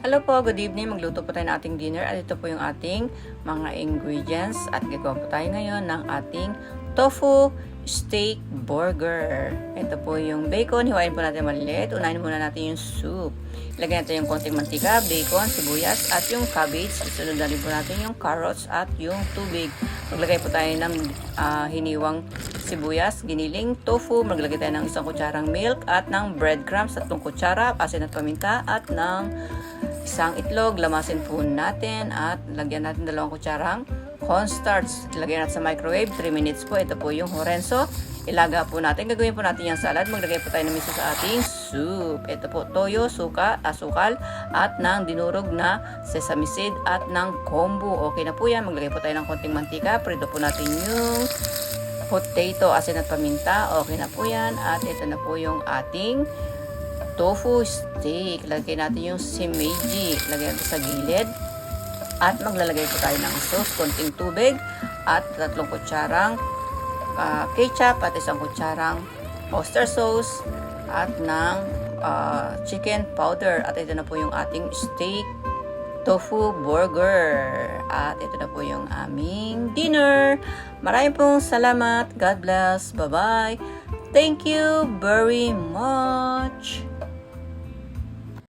Hello po, good evening. Magluto po tayo ng ating dinner at ito po yung ating mga ingredients at gagawa po tayo ngayon ng ating tofu steak burger. Ito po yung bacon, hiwain po natin maliliit. Unahin muna natin yung soup. Ilagay natin yung konting mantika, bacon, sibuyas at yung cabbage. Isunod na rin po natin yung carrots at yung tubig. Maglagay po tayo ng hiniwang sibuyas, giniling, tofu. Maglagay tayo ng 1 kutsarang milk at ng breadcrumbs, 3 kutsara, asin at paminta at ng 1 itlog. Lamasin po natin at lagyan natin 2 kutsarang cornstarch. Ilagay natin sa microwave 3 minutes po. Ito po yung horenso. Ilaga po natin. Gagawin po natin yung salad. Maglagay po tayo ng miso sa ating soup. Ito po toyo, asukal at ng dinurog na sesame seed at ng kombu. Okay na po yan. Maglagay po tayo ng konting mantika. Prito po natin yung potato, asin at paminta. Okay na po yan. At ito na po yung ating tofu steak. Lagay natin yung shimeji. Lagay natin sa gilid. At maglalagay po tayo ng sauce, konting tubig at 3 kutsarang ketchup at 1 kutsarang oyster sauce at ng chicken powder. At ito na po yung ating steak tofu burger. At ito na po yung aming dinner. Maraming pong salamat. God bless. Bye-bye. Thank you very much.